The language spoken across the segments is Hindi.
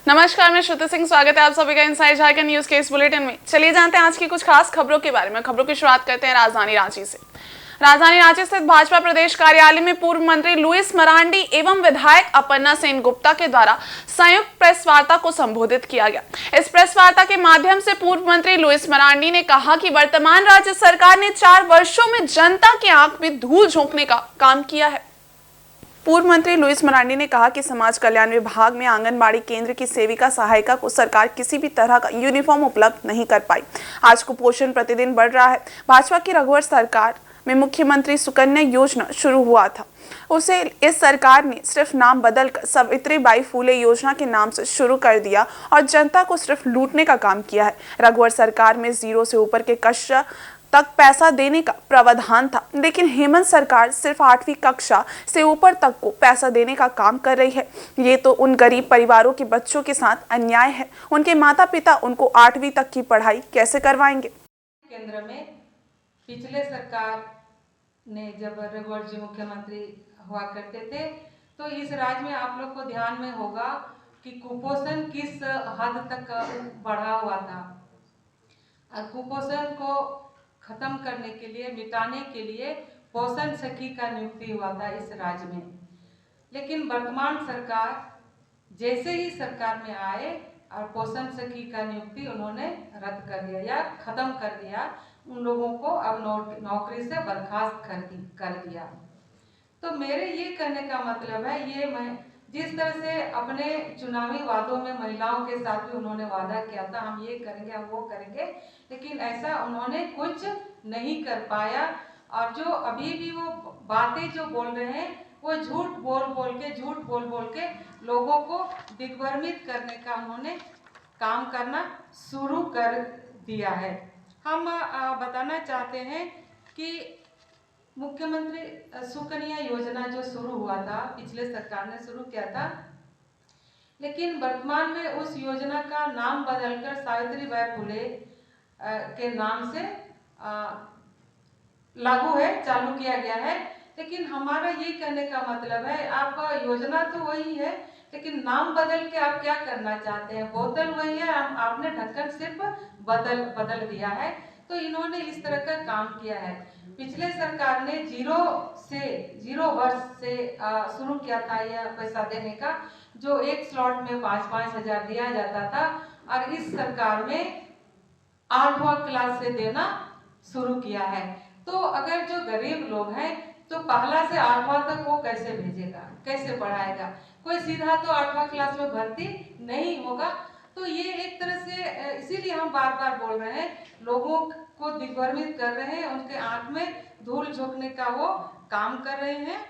नमस्कार, मैं श्रुति सिंह। स्वागत है आप सभी का इनसाइड झारखंड न्यूज के इस बुलेटिन में। चलिए जानते हैं आज की कुछ खास खबरों के बारे में। खबरों की शुरुआत करते हैं राजधानी रांची से। राजधानी रांची स्थित भाजपा प्रदेश कार्यालय में पूर्व मंत्री लुइस मरांडी एवं विधायक अपर्णा सेनगुप्ता के द्वारा संयुक्त प्रेस वार्ता को संबोधित किया गया। इस प्रेस वार्ता के माध्यम से पूर्व मंत्री लुइस मरांडी ने कहा कि वर्तमान राज्य सरकार ने 4 वर्षों में जनता की आंख में धूल झोंकने का काम किया है। पूर्व मंत्री लुइस मरांडी ने कहा कि समाज कल्याण विभाग में आंगनबाड़ी केंद्र की सेविका सहायिका को सरकार किसी भी तरह का यूनिफॉर्म उपलब्ध नहीं कर पाई। आज कुपोषण प्रतिदिन बढ़ रहा है। भाजपा की रघुवर सरकार में मुख्यमंत्री सुकन्या योजना शुरू हुआ था, उसे इस सरकार ने सिर्फ नाम बदलकर सावित्रीबाई फूले योजना के नाम से शुरू कर दिया और जनता को सिर्फ लूटने का काम किया है। रघुवर सरकार में 0 से ऊपर के कक्षा तक पैसा देने का प्रावधान था, लेकिन हेमंत सरकार सिर्फ 8वीं कक्षा से ऊपर तक को पैसा देने का काम कर रही है। ये तो उन गरीब परिवारों के बच्चों के साथ अन्याय है। उनके माता पिता उनको 8वीं तक की पढ़ाई कैसे करवाएंगे। केंद्र में पिछले सरकार ने जब रघुवर जी मुख्यमंत्री हुआ करते थे तो इस राज्य में आप लोग को ध्यान में होगा कि कुपोषण किस हद तक बढ़ा हुआ था। कुपोषण को खत्म करने के लिए, मिटाने के लिए पोषण सखी का नियुक्ति हुआ था इस राज्य में। लेकिन वर्तमान सरकार जैसे ही सरकार में आए और पोषण सखी का नियुक्ति उन्होंने रद्द कर दिया या खत्म कर दिया। उन लोगों को अब नौकरी से बर्खास्त कर दिया। तो मेरे ये कहने का मतलब है, ये मैं जिस तरह से अपने चुनावी वादों में महिलाओं के साथ भी उन्होंने वादा किया था, हम ये करेंगे, हम वो करेंगे, लेकिन ऐसा उन्होंने कुछ नहीं कर पाया। और जो अभी भी वो बातें जो बोल रहे हैं वो झूठ बोल बोल के लोगों को दिग्भ्रमित करने का उन्होंने काम करना शुरू कर दिया है। हम बताना चाहते हैं कि मुख्यमंत्री सुकन्या योजना जो शुरू हुआ था, पिछले सरकार ने शुरू किया था, लेकिन वर्तमान में उस योजना का नाम बदलकर सावित्रीबाई फुले के नाम से लागू है, चालू किया गया है। लेकिन हमारा ये कहने का मतलब है, आपका योजना तो वही है, लेकिन नाम बदल के आप क्या करना चाहते हैं। बोतल वही है, आपने ढक्कन सिर्फ बदल दिया है। तो इन्होंने इस तरह का काम किया है। पिछले सरकार ने 0 वर्ष से शुरू किया था यह पैसा देने का, जो एक स्लॉट में 5-5 हजार दिया जाता था, और इस सरकार में 8वां क्लास से देना शुरू किया है। तो अगर जो गरीब लोग हैं तो पहला से 8वां तक वो कैसे भेजेगा, कैसे पढ़ाएगा। कोई सीधा तो 8वां क्लास में भर्ती नहीं होगा। तो ये एक तरह से, इसीलिए हम बार बार बोल रहे हैं, लोगों को दिग्भ्रमित कर रहे हैं, उनके आंख में धूल झोंकने का वो काम कर रहे हैं।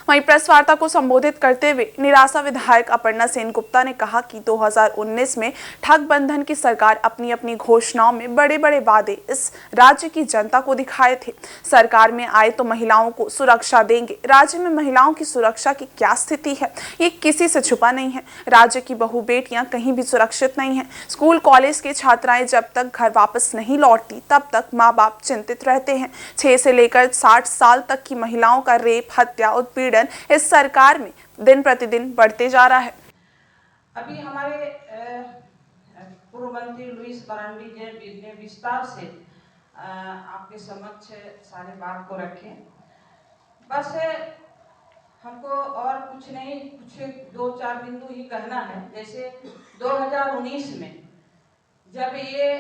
वहीं प्रेस वार्ता को संबोधित करते हुए निराशा विधायक अपर्णा सेनगुप्ता ने कहा कि 2019 में ठगबंधन की सरकार अपनी अपनी घोषणाओं में बड़े बड़े वादे इस राज्य की जनता को दिखाए थे। सरकार में आए तो महिलाओं को सुरक्षा देंगे। राज्य में महिलाओं की सुरक्षा की क्या स्थिति है, ये किसी से छुपा नहीं है। राज्य की बहू बेटियां कहीं भी सुरक्षित नहीं है। स्कूल कॉलेज की छात्राएं जब तक घर वापस नहीं लौटती तब तक माँ बाप चिंतित रहते हैं। 6 से लेकर 60 साल तक की महिलाओं का रेप, हत्या, उत्पीड़न इस सरकार में दिन प्रतिदिन बढ़ते जा रहा है। अभी हमारे पूर्व मंत्री लुइस मरांडी जी ने विस्तार से आपके समक्ष सारी बात को रखे। बस हमको और कुछ नहीं, कुछ 2-4 बिंदु ही कहना है। जैसे 2019 में जब ये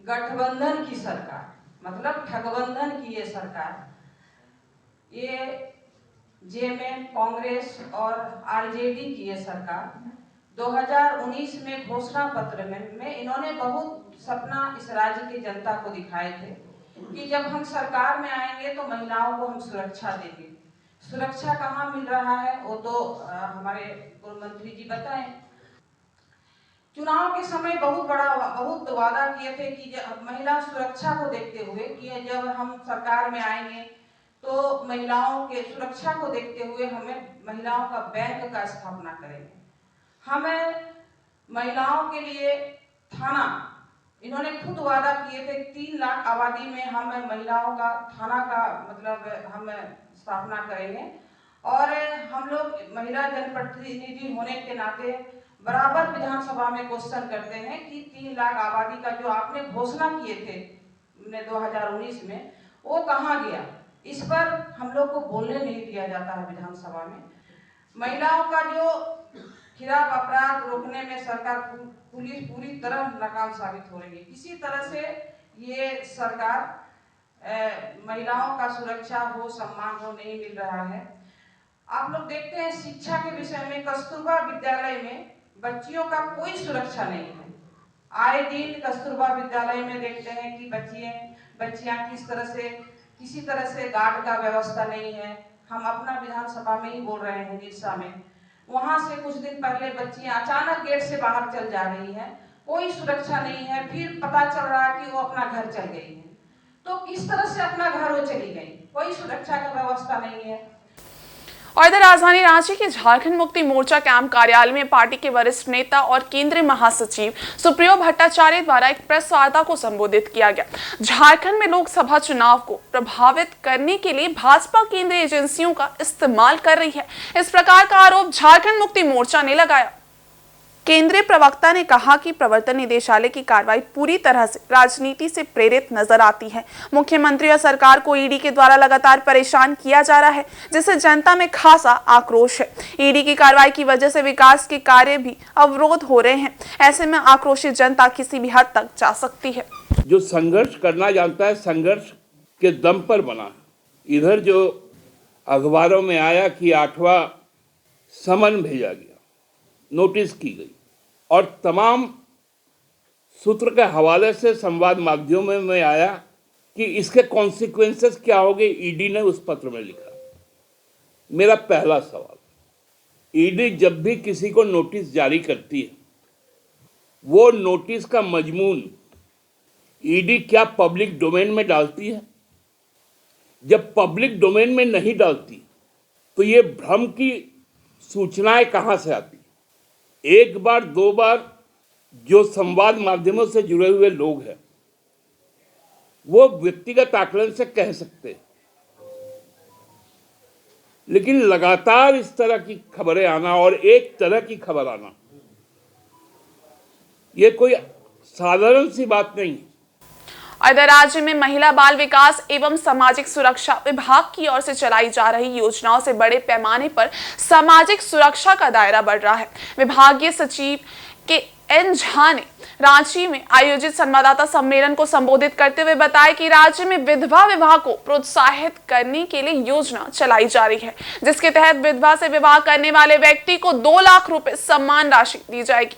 गठबंधन की सरकार, मतलब ठगबंधन की ये सरकार, ये जेएमएम, कांग्रेस और आरजेडी की ये सरकार 2019 में घोषणा पत्र में इन्होंने बहुत सपना इस राज्य की जनता को दिखाए थे कि जब हम सरकार में आएंगे तो महिलाओं को हम सुरक्षा देंगे। सुरक्षा कहाँ मिल रहा है वो तो हमारे पूर्व मंत्री जी बताएं। चुनाव के समय बहुत वादा किए थे कि महिला सुरक्षा को देखते हुए कि जब हम सरकार में आएंगे तो महिलाओं के सुरक्षा को देखते हुए हमें महिलाओं का बैंक का स्थापना करेंगे। हमें महिलाओं के लिए थाना, इन्होंने खुद वादा किए थे 3 लाख आबादी में हम महिलाओं का थाना का मतलब हम स्थापना करेंगे। और हम लोग महिला जनप्रतिनिधि होने के नाते बराबर विधानसभा में क्वेश्चन करते हैं कि 3 लाख आबादी का जो आपने घोषणा किए थे 2019 में, वो कहाँ गया। इस पर हम लोग को बोलने नहीं दिया जाता है विधानसभा में। महिलाओं का जो खिलाफ अपराध रोकने में सरकार पुलिस पूरी तरह नाकाम साबित हो रही है। किसी तरह से ये सरकार महिलाओं का सुरक्षा हो, सम्मान हो, नहीं मिल रहा है। आप लोग देखते हैं शिक्षा के विषय में कस्तूरबा विद्यालय में बच्चियों का कोई सुरक्षा नहीं है। आए दिन कस्तूरबा विद्यालय में देखते हैं कि बच्चियां किसी तरह से गार्ड का व्यवस्था नहीं है। हम अपना विधानसभा में ही बोल रहे हैं, निरसा में, वहां से कुछ दिन पहले बच्चियां अचानक गेट से बाहर चल जा रही हैं, कोई सुरक्षा नहीं है। फिर पता चल रहा है कि वो अपना घर चल गई है। तो किस तरह से अपना घर वो चली गई, कोई सुरक्षा का व्यवस्था नहीं है। और इधर राजधानी रांची के झारखंड मुक्ति मोर्चा कैंप कार्यालय में पार्टी के वरिष्ठ नेता और केंद्रीय महासचिव सुप्रियो भट्टाचार्य द्वारा एक प्रेस वार्ता को संबोधित किया गया। झारखंड में लोकसभा चुनाव को प्रभावित करने के लिए भाजपा केंद्रीय एजेंसियों का इस्तेमाल कर रही है, इस प्रकार का आरोप झारखंड मुक्ति मोर्चा ने लगाया। केंद्रीय प्रवक्ता ने कहा कि प्रवर्तन निदेशालय की कार्रवाई पूरी तरह से राजनीति से प्रेरित नजर आती है। मुख्यमंत्री और सरकार को ईडी के द्वारा लगातार परेशान किया जा रहा है, जिससे जनता में खासा आक्रोश है। ईडी की कार्रवाई की वजह से विकास के कार्य भी अवरोध हो रहे हैं। ऐसे में आक्रोशित जनता किसी भी हद तक जा सकती है। जो संघर्ष करना जानता है, संघर्ष के दम पर बना। इधर जो अखबारों में आया कि 8वां समन भेजा गया, नोटिस की गई, और तमाम सूत्र के हवाले से संवाद माध्यमों में आया कि इसके कॉन्सिक्वेंसेस क्या होंगे। ईडी ने उस पत्र में लिखा। मेरा पहला सवाल, ईडी जब भी किसी को नोटिस जारी करती है, वो नोटिस का मजमून ईडी क्या पब्लिक डोमेन में डालती है? जब पब्लिक डोमेन में नहीं डालती तो ये भ्रम की सूचनाएं कहां से आती? एक बार 2 बार जो संवाद माध्यमों से जुड़े हुए लोग हैं वो व्यक्तिगत आकलन से कह सकते हैं, लेकिन लगातार इस तरह की खबरें आना और एक तरह की खबर आना, ये कोई साधारण सी बात नहीं है। इधर राज्य में महिला बाल विकास एवं सामाजिक सुरक्षा विभाग की ओर से चलाई जा रही योजनाओं से बड़े पैमाने पर सामाजिक सुरक्षा का दायरा बढ़ रहा है। विभागीय सचिव के एन झा ने रांची में आयोजित संवाददाता सम्मेलन को संबोधित करते हुए बताया कि राज्य में विधवा विवाह को प्रोत्साहित करने के लिए योजना चलाई जा रही है, जिसके तहत विधवा से विवाह करने वाले व्यक्ति को 2 लाख रुपए सम्मान राशि दी जाएगी।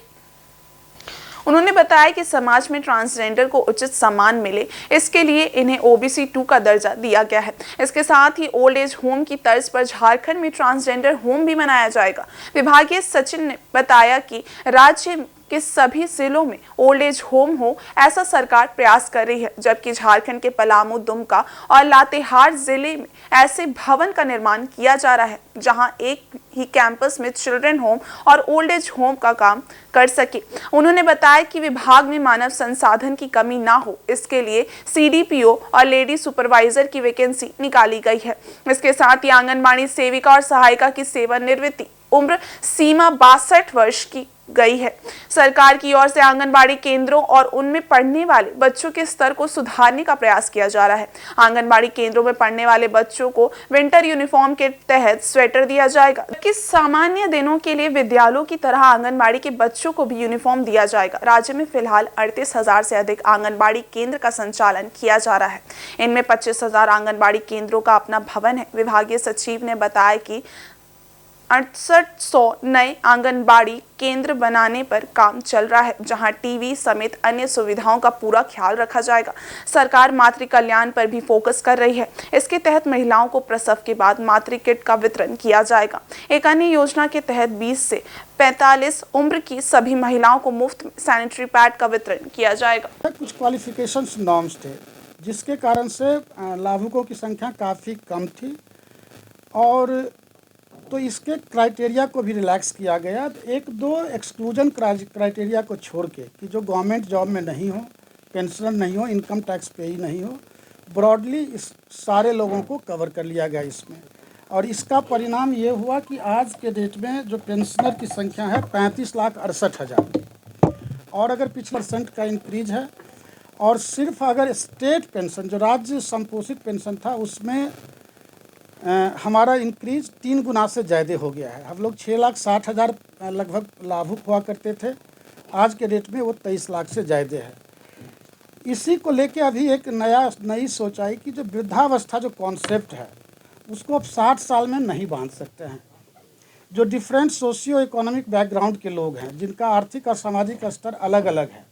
उन्होंने बताया कि समाज में ट्रांसजेंडर को उचित सम्मान मिले, इसके लिए इन्हें OBC 2 का दर्जा दिया गया है। इसके साथ ही ओल्ड एज होम की तर्ज पर झारखंड में ट्रांसजेंडर होम भी बनाया जाएगा। विभागीय सचिव ने बताया कि राज्य के सभी जिलों में ओल्ड एज होम हो, ऐसा सरकार प्रयास कर रही है, जबकि झारखंड के पलामू, दुमका और लातेहार जिले में ऐसे भवन का निर्माण किया जा रहा है जहां एक ही कैंपस में चिल्ड्रन होम और ओल्ड एज होम का काम कर सके। उन्होंने बताया कि विभाग में मानव संसाधन की कमी ना हो, इसके लिए CDPO और लेडी सुपरवाइजर की वैकेंसी निकाली गई है। इसके साथ ही आंगनबाड़ी सेविका और सहायिका की सेवानिवृत्ति उम्र सीमा 62 वर्ष की गई है। सरकार की ओर से आंगनबाड़ी केंद्रों और उनमें पढ़ने वाले बच्चों के स्तर को सुधारने का प्रयास किया जा रहा है। आंगनबाड़ी केंद्रों में पढ़ने वाले बच्चों को विंटर यूनिफॉर्म के तहत स्वेटर दिया जाएगा, जबकि सामान्य दिनों के लिए विद्यालयों की तरह आंगनबाड़ी के बच्चों को भी यूनिफॉर्म दिया जाएगा। राज्य में फिलहाल 38,000 से अधिक आंगनबाड़ी केंद्र का संचालन किया जा रहा है। इनमें 25,000 आंगनबाड़ी केंद्रों का अपना भवन है। विभागीय सचिव ने बताया कि 6800 नए आंगनबाड़ी केंद्र बनाने पर काम चल रहा है, जहां टीवी समेत अन्य सुविधाओं का पूरा ख्याल रखा जाएगा। सरकार मातृ कल्याण पर भी फोकस कर रही है। इसके तहत महिलाओं को प्रसव के बाद मातृ किट का वितरण किया जाएगा। एक अन्य योजना के तहत 20 से 45 उम्र की सभी महिलाओं को मुफ्त सैनिटरी पैड का वितरण किया जाएगा। कुछ क्वालिफिकेशंस नॉर्म्स थे, जिसके कारण से लाभुकों की संख्या काफ़ी कम थी, और तो इसके क्राइटेरिया को भी रिलैक्स किया गया। 1-2 एक्सक्लूजन क्राइटेरिया को छोड़ के कि जो गवर्नमेंट जॉब में नहीं हो, पेंशनर नहीं हो, इनकम टैक्स पे ही नहीं हो, ब्रॉडली इस सारे लोगों को कवर कर लिया गया इसमें। और इसका परिणाम ये हुआ कि आज के डेट में जो पेंशनर की संख्या है 35,68,000 और अगर पिछले % का इंक्रीज है। और सिर्फ अगर स्टेट पेंशन जो राज्य संपोषित पेंशन था उसमें हमारा इंक्रीज 3 गुना से ज़्यादा हो गया है। हम लोग 6,60,000 लगभग लाभुक हुआ करते थे, आज के डेट में वो 23 लाख से ज़्यादा है। इसी को लेके अभी एक नई सोच आई कि जो वृद्धावस्था जो कॉन्सेप्ट है उसको अब 60 साल में नहीं बांध सकते हैं। जो डिफरेंट सोशियो इकोनॉमिक बैकग्राउंड के लोग हैं, जिनका आर्थिक और सामाजिक स्तर अलग अलग है,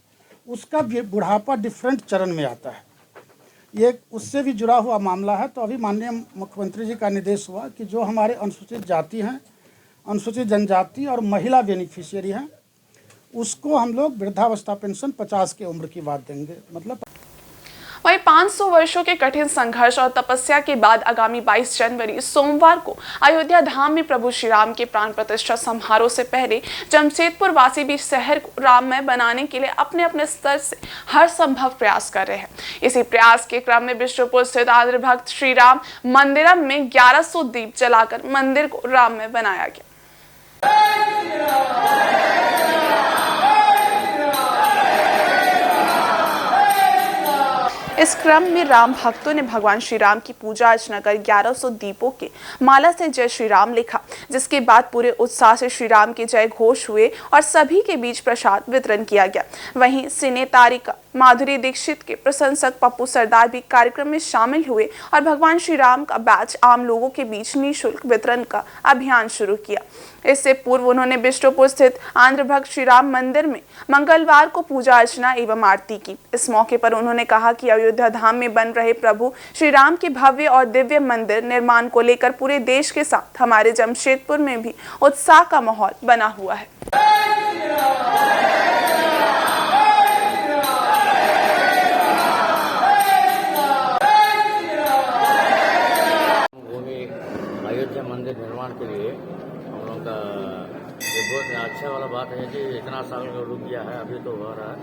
उसका बुढ़ापा डिफरेंट चरण में आता है। ये उससे भी जुड़ा हुआ मामला है। तो अभी माननीय मुख्यमंत्री जी का निर्देश हुआ कि जो हमारे अनुसूचित जाति हैं, अनुसूचित जनजाति और महिला बेनिफिशियरी हैं, उसको हम लोग वृद्धावस्था पेंशन 50 की उम्र की बात देंगे। मतलब वहीं 500 वर्षों के कठिन संघर्ष और तपस्या के बाद आगामी 22 जनवरी सोमवार को अयोध्या धाम में प्रभु श्री राम के प्राण प्रतिष्ठा समारोह से पहले जमशेदपुर वासी भी शहर को राममय बनाने के लिए अपने अपने स्तर से हर संभव प्रयास कर रहे हैं। इसी प्रयास के क्रम में बिष्टुपुर स्थित आंध्र भक्त श्री राम मंदिरम में 1100 दीप जलाकर मंदिर को राममय बनाया गया। इस क्रम में राम भक्तों ने भगवान श्री राम की पूजा अर्चना कर 1100 दीपों के माला से जय श्री राम लिखा, जिसके बाद पूरे उत्साह से श्री राम के जय घोष हुए और सभी के बीच प्रसाद वितरण किया गया। वहीं सिने तारिका माधुरी दीक्षित के प्रशंसक पप्पू सरदार भी कार्यक्रम में शामिल हुए और भगवान श्री राम का बैच आम लोगों के बीच निःशुल्क वितरण का अभियान शुरू किया। इससे पूर्व उन्होंने बिष्टुपुर स्थित आंध्र भक्त श्री राम मंदिर में मंगलवार को पूजा अर्चना एवं आरती की। इस मौके पर उन्होंने कहा कि अयोध्या धाम में बन रहे प्रभु श्री राम के भव्य और दिव्य मंदिर निर्माण को लेकर पूरे देश के साथ हमारे जमशेदपुर में भी उत्साह का माहौल बना हुआ है। अयोध्या मंदिर निर्माण के लिए हम लोग का ये बहुत अच्छा वाला बात है कि इतना साल का रुक गया है, अभी तो हो रहा है।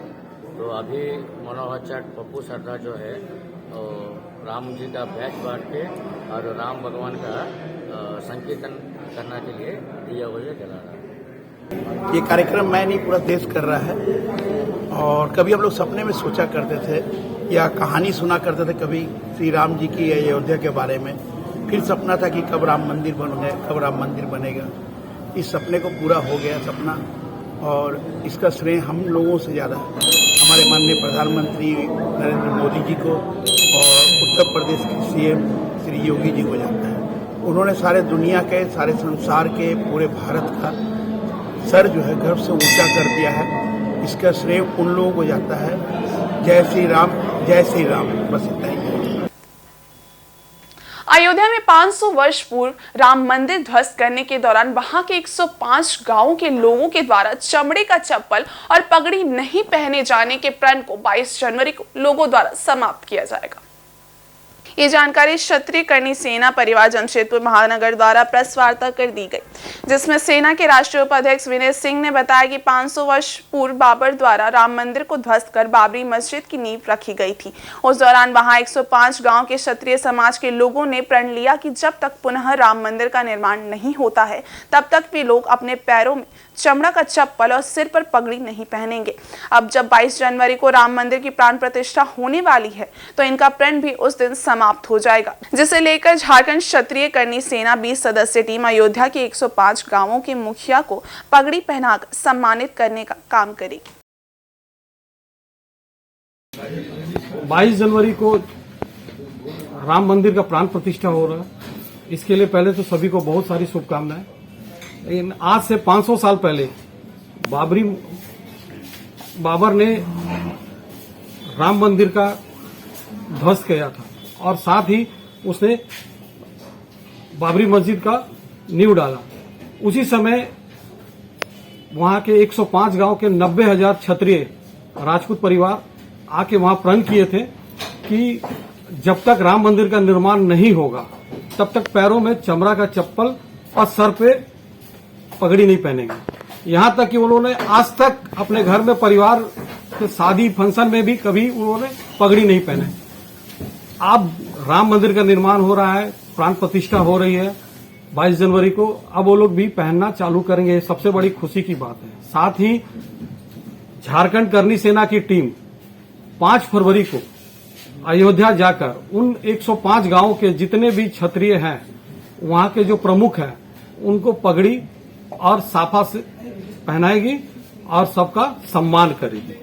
तो अभी मनोहर चट पप्पू सरदार जो है तो राम जी का बैच बांट के और राम भगवान का संकीर्तन करने के लिए दिया हुआ जला रहा है। ये कार्यक्रम मैं नहीं, पूरा देश कर रहा है। और कभी हम लोग सपने में सोचा करते थे या कहानी सुना करते थे कभी श्री राम जी की अयोध्या के बारे में, फिर सपना था कि कब राम मंदिर कब राम मंदिर बनेगा। इस सपने को पूरा हो गया सपना, और इसका श्रेय हम लोगों से ज़्यादा हमारे माननीय प्रधानमंत्री नरेंद्र मोदी जी को और उत्तर प्रदेश के CM श्री योगी जी को जाता है। उन्होंने सारे दुनिया के, सारे संसार के, पूरे भारत का सर जो है गर्व से ऊंचा कर दिया है। इसका श्रेय उन लोगों को जाता है। जय श्री राम, जय श्री राम। बस इतना ही। अयोध्या में 500 वर्ष पूर्व राम मंदिर ध्वस्त करने के दौरान वहां के 105 गांवों के लोगों के द्वारा चमड़े का चप्पल और पगड़ी नहीं पहने जाने के प्रण को 22 जनवरी को लोगों द्वारा समाप्त किया जाएगा। ये जानकारी क्षत्रिय करनी सेना परिवार जमशेदपुर महानगर द्वारा प्रेस वार्ता कर दी गई, जिसमें सेना के राष्ट्रीय उपाध्यक्ष विनय सिंह ने बताया कि 500 वर्ष पूर्व बाबर द्वारा राम मंदिर को ध्वस्त कर बाबरी मस्जिद की नींव रखी गई थी। उस दौरान वहां 105 गांव के क्षत्रिय समाज के लोगों ने प्रण लिया कि जब तक पुनः राम मंदिर का निर्माण नहीं होता है तब तक भी लोग अपने पैरों में चमड़ा का चप्पल और सिर पर पगड़ी नहीं पहनेंगे। अब जब 22 जनवरी को राम मंदिर की प्राण प्रतिष्ठा होने वाली है तो इनका प्रण भी उस दिन समाप्त हो जाएगा, जिसे लेकर झारखंड क्षत्रिय करनी सेना 20 सदस्यीय टीम अयोध्या के 105 गांवों के मुखिया को पगड़ी पहनाकर सम्मानित करने का काम करेगी। 22 जनवरी को राम मंदिर का प्राण प्रतिष्ठा हो रहा है। इसके लिए पहले तो सभी को बहुत सारी शुभकामनाएं। आज से 500 साल पहले बाबर ने राम मंदिर का ध्वस्त किया था और साथ ही उसने बाबरी मस्जिद का नींव डाला। उसी समय वहां के 105 गांव के 90,000 क्षत्रिय राजपूत परिवार आके वहां प्रण किए थे कि जब तक राम मंदिर का निर्माण नहीं होगा तब तक पैरों में चमड़ा का चप्पल और सर पे पगड़ी नहीं पहनेंगे। यहां तक कि उन्होंने आज तक अपने घर में परिवार के शादी फंक्शन में भी कभी उन्होंने पगड़ी नहीं पहने। अब राम मंदिर का निर्माण हो रहा है, प्राण प्रतिष्ठा हो रही है, 22 जनवरी को अब वो लोग भी पहनना चालू करेंगे। सबसे बड़ी खुशी की बात है। साथ ही झारखंड करनी सेना की टीम 5 फरवरी को अयोध्या जाकर उन 105 गांवों के जितने भी क्षत्रिय हैं, वहां के जो प्रमुख हैं, उनको पगड़ी और साफा से पहनाएगी और सबका सम्मान करेगी।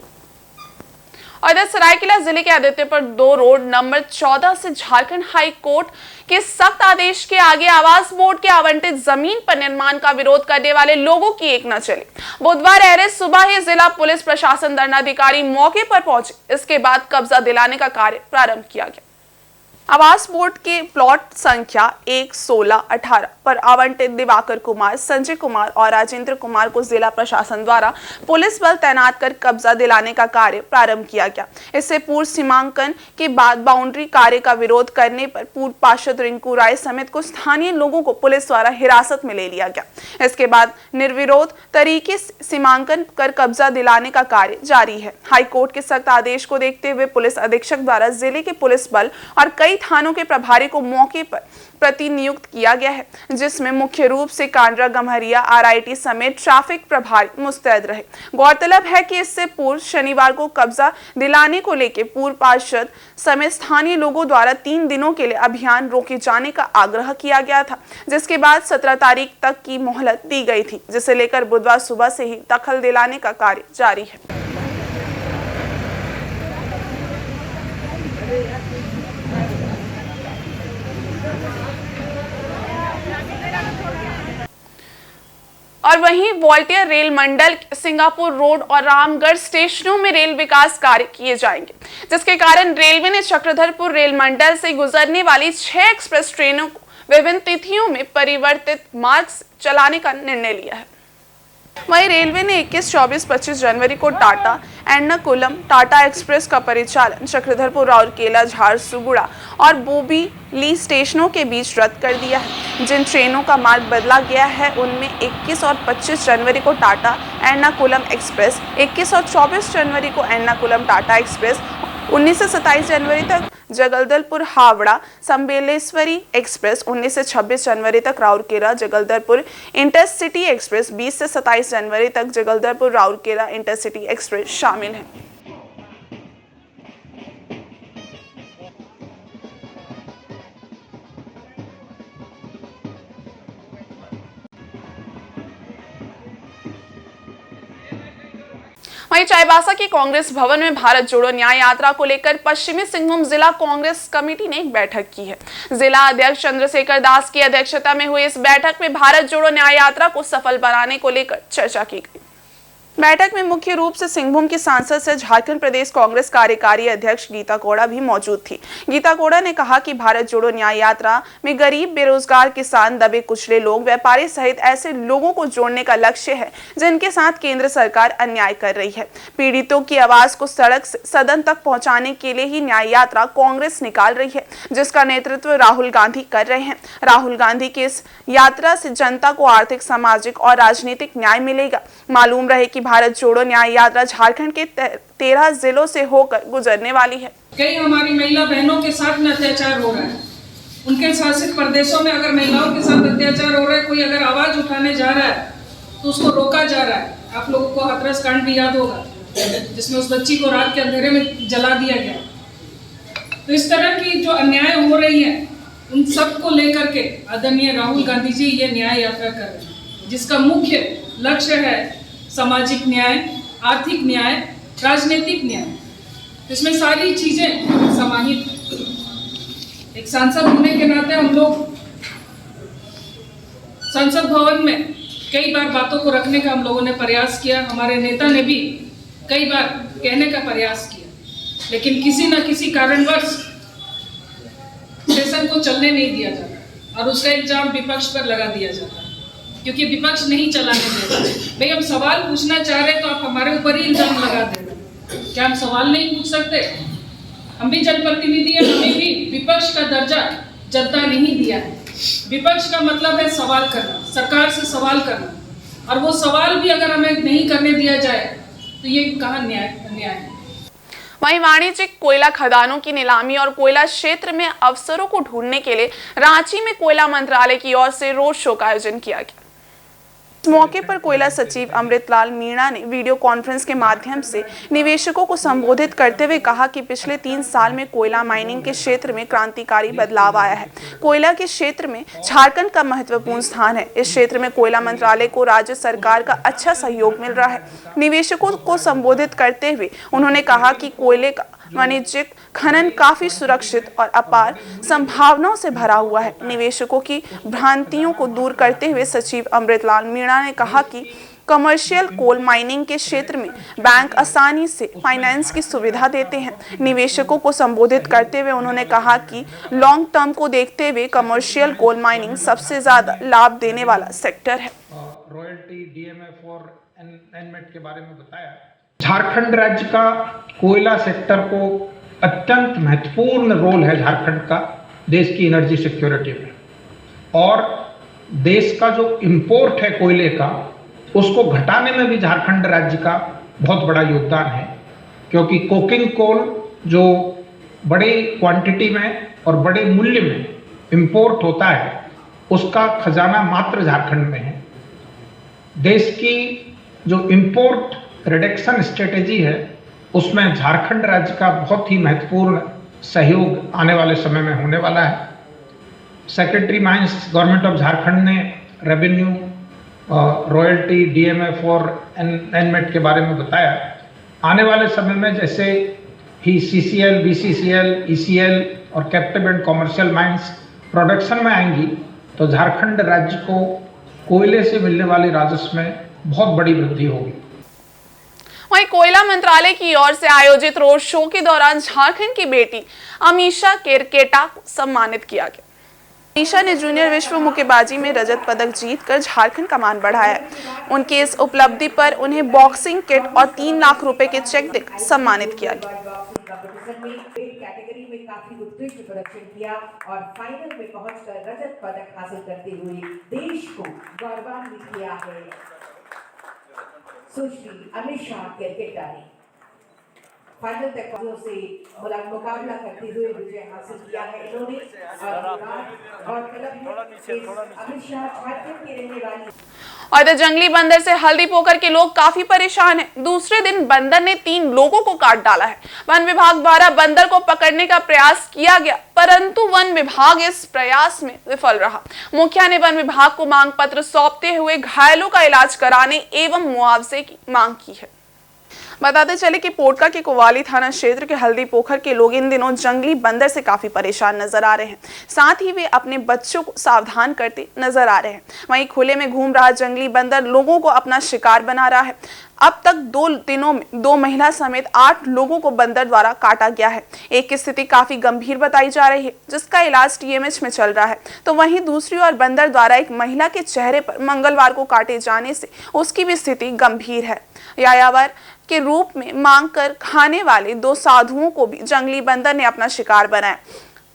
और इधर सरायकेला जिले के आदित्यपुर 2 रोड नंबर 14 से झारखंड हाई कोर्ट के सख्त आदेश के आगे आवास बोर्ड के आवंटित जमीन पर निर्माण का विरोध करने वाले लोगों की एक न चली। बुधवार अहरे सुबह ही जिला पुलिस प्रशासन दंडाधिकारी मौके पर पहुंचे। इसके बाद कब्जा दिलाने का कार्य प्रारंभ किया गया। आवास बोर्ड के प्लॉट संख्या 1-16-18 पर आवंटित दिवाकर कुमार, संजय कुमार और राजेंद्र कुमार को जिला प्रशासन द्वारा पुलिस बल तैनात कर कब्जा दिलाने का कार्य प्रारंभ किया गया। इससे पूर्व सीमांकन के बाद बाउंड्री कार्य का विरोध करने पर पूर्व पार्षद रिंकू राय समेत कुछ स्थानीय लोगों को पुलिस द्वारा हिरासत में ले लिया गया। इसके बाद निर्विरोध तरीके से सीमांकन कर कब्जा दिलाने का कार्य जारी है। हाईकोर्ट के सख्त आदेश को देखते हुए पुलिस अधीक्षक द्वारा जिले के पुलिस बल और कई थानों के प्रभारी को मौके पर प्रतिनियुक्त किया गया है, जिसमें मुख्य रूप से कांड्रा, गम्हरिया, आरआईटी समेत ट्रैफिक प्रभारी मुस्तैद रहे। गौरतलब है कि इससे पूर्व शनिवार को कब्जा दिलाने को लेकर पूर्व पार्षद समेत स्थानीय लोगों द्वारा 3 दिनों के लिए अभियान रोके जाने का आग्रह किया गया था, जिसके बाद 17 तारीख तक की मोहलत दी गई थी, जिसे लेकर बुधवार सुबह से ही दखल दिलाने का कार्य जारी है। और वहीं वॉल्टियर रेल मंडल, सिंगापुर रोड और रामगढ़ स्टेशनों में रेल विकास कार्य किए जाएंगे, जिसके कारण रेलवे ने चक्रधरपुर रेल मंडल से गुजरने वाली 6 एक्सप्रेस ट्रेनों को विभिन्न तिथियों में परिवर्तित मार्ग से चलाने का निर्णय लिया है। वहीं रेलवे ने 21, 24, 25 जनवरी को टाटा एर्नाकुलम टाटा एक्सप्रेस का परिचालन चक्रधरपुर, राउरकेला, झारसुगुड़ा और बोरीवली स्टेशनों के बीच रद्द कर दिया है। जिन ट्रेनों का मार्ग बदला गया है उनमें 21 और 25 जनवरी को टाटा एर्नाकुलम एक्सप्रेस, 21 और 24 जनवरी को एर्नाकुलम टाटा एक्सप्रेस, 19 से 27 जनवरी तक जगदलपुर हावड़ा संबेलेश्वरी एक्सप्रेस, 19 से 26 जनवरी तक राउरकेला जगदलपुर इंटरसिटी एक्सप्रेस, 20 से 27 जनवरी तक जगदलपुर राउरकेला इंटरसिटी एक्सप्रेस शामिल है। वहीं चाईबासा के कांग्रेस भवन में भारत जोड़ो न्याय यात्रा को लेकर पश्चिमी सिंहभूम जिला कांग्रेस कमेटी ने एक बैठक की है। जिला अध्यक्ष चंद्रशेखर दास की अध्यक्षता में हुई इस बैठक में भारत जोड़ो न्याय यात्रा को सफल बनाने को लेकर चर्चा की गई। बैठक में मुख्य रूप से सिंहभूम की सांसद से झारखंड प्रदेश कांग्रेस कार्यकारी अध्यक्ष गीता कोड़ा भी मौजूद थी। गीता कोड़ा ने कहा कि भारत जोड़ो न्याय यात्रा में गरीब, बेरोजगार, किसान, दबे कुचले लोग, व्यापारी सहित ऐसे लोगों को जोड़ने का लक्ष्य है जिनके साथ केंद्र सरकार अन्याय कर रही है। पीड़ितों की आवाज को सड़क से सदन तक पहुंचाने के लिए ही न्याय यात्रा कांग्रेस निकाल रही है, जिसका नेतृत्व राहुल गांधी कर रहे हैं। राहुल गांधी की इस यात्रा से जनता को आर्थिक, सामाजिक और राजनीतिक न्याय मिलेगा। मालूम रहे कि भारत जोड़ो न्याय यात्रा झारखंड के 13 जिलों से होकर गुजरने वाली है। कई हमारी महिला बहनों के साथ में अत्याचार हो रहा है। उनके शासित प्रदेशों में अगर महिलाओं के साथ अत्याचार हो रहा है, कोई अगर आवाज उठाने जा रहा है तो उसको रोका जा रहा है। आप लोगों को हाथरस कांड भी याद होगा, जिसमें उस बच्ची को रात के अंधेरे में जला दिया गया। तो इस तरह की जो अन्याय हो रही है, उन सब को लेकर के आदरणीय राहुल गांधी जी ये न्याय यात्रा कर रहे हैं, जिसका मुख्य लक्ष्य है सामाजिक न्याय, आर्थिक न्याय, राजनीतिक न्याय। इसमें सारी चीजें समाहित। एक सांसद होने के नाते हम लोग संसद भवन में कई बार बातों को रखने का हम लोगों ने प्रयास किया। हमारे नेता ने भी कई बार कहने का प्रयास किया, लेकिन किसी न किसी कारणवश सेशन को चलने नहीं दिया जाता और उसका इल्जाम विपक्ष पर लगा दिया जाता है, क्योंकि विपक्ष नहीं चलाने देता। भाई हम सवाल पूछना चाह रहे तो आप हमारे ऊपर ही इल्जाम लगा दे रहे। क्या हम सवाल नहीं पूछ सकते? हम भी जनप्रतिनिधि हैं, हमें भी विपक्ष का दर्जा जनता नहीं दिया है। विपक्ष का मतलब है सवाल करना, सरकार से सवाल करना, और वो सवाल भी अगर हमें नहीं करने दिया जाए तो ये कहाँ न्याय है। वहीं वाणिज्यिक कोयला खदानों की नीलामी और कोयला क्षेत्र में अवसरों को ढूंढने के लिए रांची में कोयला मंत्रालय की ओर से रोड शो का आयोजन किया गया। इस मौके पर कोयला सचिव अमृतलाल मीणा ने वीडियो कॉन्फ्रेंस के माध्यम से निवेशकों को संबोधित करते हुए कहा कि पिछले 3 साल में कोयला माइनिंग के क्षेत्र में क्रांतिकारी बदलाव आया है। कोयला के क्षेत्र में झारखंड का महत्वपूर्ण स्थान है। इस क्षेत्र में कोयला मंत्रालय को राज्य सरकार का अच्छा सहयोग मिल रहा है। निवेशकों को संबोधित करते हुए उन्होंने कहा कि कोयले का वाणिज्यिक खनन काफी सुरक्षित और अपार संभावनाओं से भरा हुआ है। निवेशकों की भ्रांतियों को दूर करते हुए सचिव अमृतलाल मीणा ने कहा कि कमर्शियल कोल माइनिंग के क्षेत्र में बैंक आसानी से फाइनेंस की सुविधा देते हैं। निवेशकों को संबोधित करते हुए उन्होंने कहा कि लॉन्ग टर्म को देखते हुए कमर्शियल कोल माइनिंग सबसे ज्यादा लाभ देने वाला सेक्टर है। रॉयल्टी, डीएमएफ और एनमेट के बारे में बताया। झारखंड राज्य का कोयला सेक्टर को अत्यंत महत्वपूर्ण रोल है झारखंड का देश की एनर्जी सिक्योरिटी में, और देश का जो इंपोर्ट है कोयले का उसको घटाने में भी झारखंड राज्य का बहुत बड़ा योगदान है, क्योंकि कोकिंग कोल जो बड़े क्वांटिटी में और बड़े मूल्य में इंपोर्ट होता है उसका खजाना मात्र झारखंड में है। देश की जो इंपोर्ट रिडक्शन स्ट्रेटेजी है उसमें झारखंड राज्य का बहुत ही महत्वपूर्ण सहयोग आने वाले समय में होने वाला है। Secretary mines government of Jharkhand ने रेवेन्यू, रॉयल्टी, डीएमएफ और एनमेट के बारे में बताया। आने वाले समय में जैसे ही सीसीएल, बीसीसीएल, ईसीएल और captive and commercial mines production में आएंगी तो झारखंड राज्य को कोयले से मिलने वाले राजस्व में बहुत बड़ी वृद्धि होगी। वहीं कोयला मंत्रालय की ओर से आयोजित रोड शो के दौरान झारखंड की बेटी अमीषा केरकेटा को सम्मानित किया गया। अमीषा ने जूनियर विश्व मुक्केबाजी में रजत पदक जीतकर झारखंड का मान बढ़ाया है। उनकी इस उपलब्धि पर उन्हें बॉक्सिंग किट और 3 लाख रुपए के चेक देकर सम्मानित किया गया। कैटेगरी में काफी उत्कृष्ट प्रदर्शन किया और फाइनल में पहुंचकर रजत पदक हासिल करते हुए देश को गौरवान्वित किया है। सुश्री अमीषा केरकेटा ने फाइनल तक से मुकाबला करते हुए विजय हासिल किया है। इन्होंने अमीषा झारखंड की रहने वाली और इधर जंगली बंदर से हल्दी पोखर के लोग काफी परेशान हैं। दूसरे दिन बंदर ने 3 लोगों को काट डाला है। वन विभाग द्वारा बंदर को पकड़ने का प्रयास किया गया, परंतु वन विभाग इस प्रयास में विफल रहा। मुखिया ने वन विभाग को मांग पत्र सौंपते हुए घायलों का इलाज कराने एवं मुआवजे की मांग की है। बताते चले कि पोटका के कोवाली थाना क्षेत्र के हल्दी पोखर के लोग इन दिनों जंगली बंदर से काफी परेशान नजर आ रहे हैं। साथ ही वे अपने बच्चों को सावधान करते नजर आ रहे हैं। वहीं खुले में घूम रहा जंगली बंदर लोगों को अपना शिकार बना रहा है। अब तक 2 दिनों में 2 महिला समेत 8 लोगों को बंदर द्वारा काटा गया है। एक की स्थिति काफी गंभीर बताई जा रही है, जिसका इलाज टीएमएच में चल रहा है। तो वहीं दूसरी ओर बंदर द्वारा एक महिला के चेहरे पर मंगलवार को काटे जाने से उसकी भी स्थिति गंभीर है। यायावर के रूप में मांग कर खाने वाले 2 साधुओं को भी जंगली बंदर ने अपना शिकार बनाया,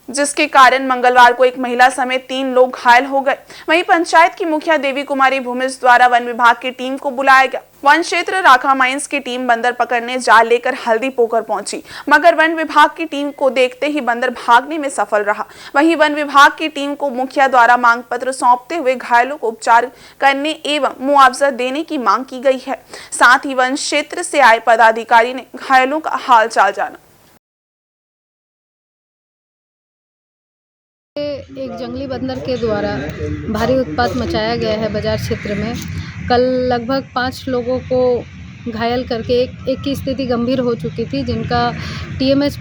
जिसके कारण मंगलवार को एक महिला समेत 3 लोग घायल हो गए। वहीं पंचायत की मुखिया देवी कुमारी भूमिज द्वारा वन विभाग की टीम को बुलाया गया। वन क्षेत्र राखा माइंस की टीम बंदर पकड़ने जाल लेकर हल्दी पोखर पहुंची, मगर वन विभाग की टीम को देखते ही बंदर भागने में सफल रहा। वहीं वन विभाग की टीम को मुखिया द्वारा मांग पत्र सौंपते हुए घायलों को उपचार करने एवं मुआवजा देने की मांग की गई है। साथ ही वन क्षेत्र से आए पदाधिकारी ने घायलों का हाल चाल जाना। एक जंगली बंदर के द्वारा भारी उत्पात मचाया गया है बाजार क्षेत्र में। कल लगभग 5 लोगों को घायल करके एक की स्थिति गंभीर हो चुकी थी, जिनका टीएमएच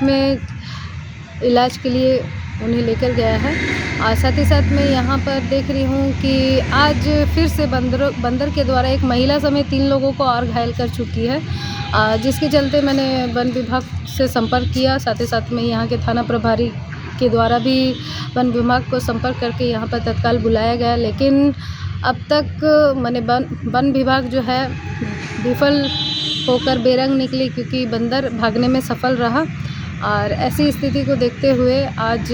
में इलाज के लिए उन्हें लेकर गया है। और साथ ही साथ मैं यहाँ पर देख रही हूँ कि आज फिर से बंदर के द्वारा एक महिला समेत 3 लोगों को और घायल कर चुकी है, जिसके चलते मैंने वन विभाग से संपर्क किया। साथ ही साथ में यहाँ के थाना प्रभारी के द्वारा भी वन विभाग को संपर्क करके यहाँ पर तत्काल बुलाया गया, लेकिन अब तक मैंने वन विभाग जो है विफल होकर बेरंग निकली, क्योंकि बंदर भागने में सफल रहा। और ऐसी स्थिति को देखते हुए आज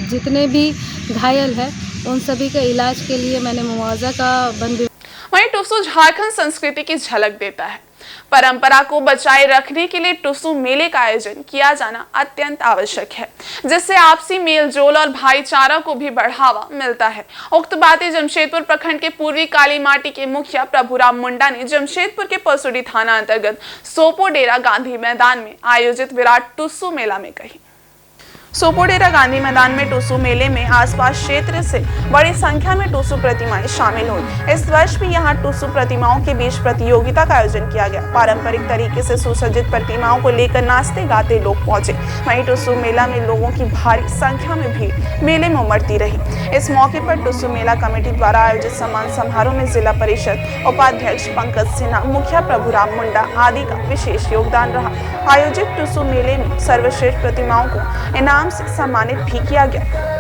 जितने भी घायल हैं उन सभी का इलाज के लिए मैंने मुआवजा का वन। वहीं टुसू झारखंड संस्कृति की झलक देता है। परंपरा को बचाए रखने के लिए टुसू मेले का आयोजन किया जाना अत्यंत आवश्यक है, जिससे आपसी मेल जोल और भाईचारा को भी बढ़ावा मिलता है। उक्त बातें जमशेदपुर प्रखंड के पूर्वी काली माटी के मुखिया प्रभुराम मुंडा ने जमशेदपुर के परसुडी थाना अंतर्गत सोपोडेरा गांधी मैदान में आयोजित विराट टुसू मेला में कही। सोपोडेरा गांधी मैदान में टुसू मेले में आसपास क्षेत्र से बड़ी संख्या में टुसू प्रतिमाएं शामिल हुई। इस वर्ष भी यहां टुसू प्रतिमाओं के बीच प्रतियोगिता का आयोजन किया गया। पारंपरिक तरीके से सुसज्जित प्रतिमाओं को लेकर नाचते गाते लोग पहुंचे। वहीं टुसू मेला में लोगों की भारी संख्या में भीड़ मेले में उमड़ती रही। इस मौके पर टुसू मेला कमेटी द्वारा आयोजित सम्मान समारोह में जिला परिषद उपाध्यक्ष पंकज सिन्हा, मुखिया प्रभुराम मुंडा आदि का विशेष योगदान रहा। आयोजित टुसू मेले में सर्वश्रेष्ठ प्रतिमाओं को इनाम से सम्मानित भी किया गया।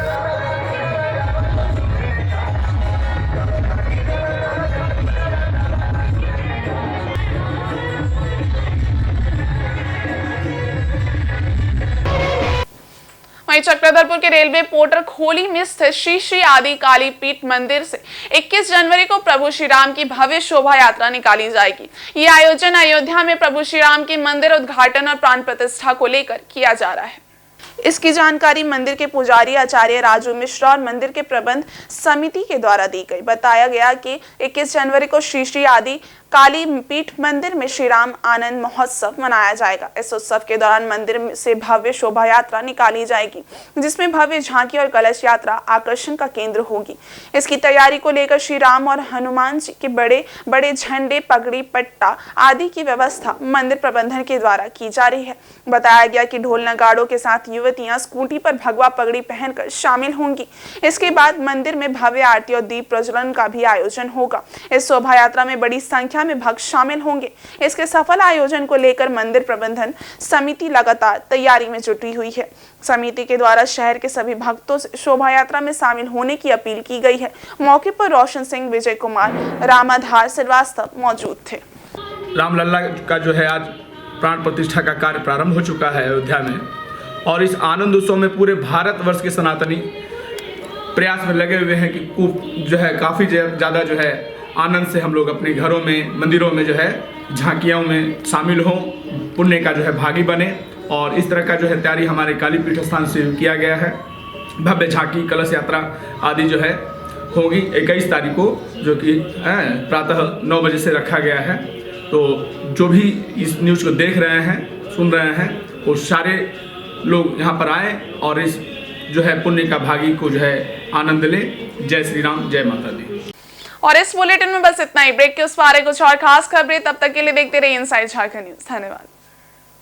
वहीं चक्रधरपुर के रेलवे पोर्टर खोली में स्थित श्री श्री आदि काली पीठ मंदिर से 21 जनवरी को प्रभु श्री राम की भव्य शोभा यात्रा निकाली जाएगी। ये आयोजन अयोध्या में प्रभु श्री राम के मंदिर उद्घाटन और प्राण प्रतिष्ठा को लेकर किया जा रहा है। इसकी जानकारी मंदिर के पुजारी आचार्य राजू मिश्रा और मंदिर के प्रबंध समिति के द्वारा दी गई। बताया गया कि 21 जनवरी को श्री श्री आदि काली पीठ मंदिर में श्री राम आनंद महोत्सव मनाया जाएगा। इस उत्सव के दौरान मंदिर से भव्य शोभा यात्रा निकाली जाएगी, जिसमें भव्य झांकी और कलश यात्रा आकर्षण का केंद्र होगी। इसकी तैयारी को लेकर श्री राम और हनुमान जी के बड़े बड़े झंडे, पगड़ी, पट्टा आदि की व्यवस्था मंदिर प्रबंधन के द्वारा की जा रही है। बताया गया कि ढोल नगाड़ों के साथ युवतियां स्कूटी पर भगवा पगड़ी पहनकर शामिल होंगी। इसके बाद मंदिर में भव्य आरती और दीप प्रज्वलन का भी आयोजन होगा। इस शोभा यात्रा में बड़ी संख्या में भक्त शामिल होंगे। इसके सफल आयोजन को लेकर मंदिर प्रबंधन समिति लगातार तैयारी में जुटी हुई है। समिति के द्वारा शहर के सभी भक्तों से शोभा यात्रा में शामिल होने की अपील की गई है। मौके पर रोशन सिंह, विजय कुमार, रामाधार श्रीवास्तव मौजूद थे। रामलला का जो है आज प्राण प्रतिष्ठा का कार्य प्रारंभ हो चुका है अयोध्या में, और इस आनंद उत्सव में पूरे भारतवर्ष के सनातनी प्रयास में लगे हुए हैं कि जो है काफ़ी ज़्यादा जो है आनंद से हम लोग अपने घरों में, मंदिरों में जो है झांकियों में शामिल हों, पुण्य का जो है भागी बने। और इस तरह का जो है तैयारी हमारे काली पीठ स्थान से किया गया है। भव्य झांकी, कलश यात्रा आदि जो है होगी 21 तारीख को, जो कि प्रातः 9 बजे से रखा गया है। तो जो भी इस न्यूज़ को देख रहे हैं, सुन रहे हैं, वो सारे लोग यहाँ पर आए और इस जो है पुण्य का भागी को जो है आनंद लें। जय श्री राम, जय माता दी। और इस बुलेटिन में बस इतना ही। ब्रेक के उस पारे कुछ और खास खबरें, तब तक के लिए देखते रहिए इनसाइड झारखंड न्यूज़। धन्यवाद।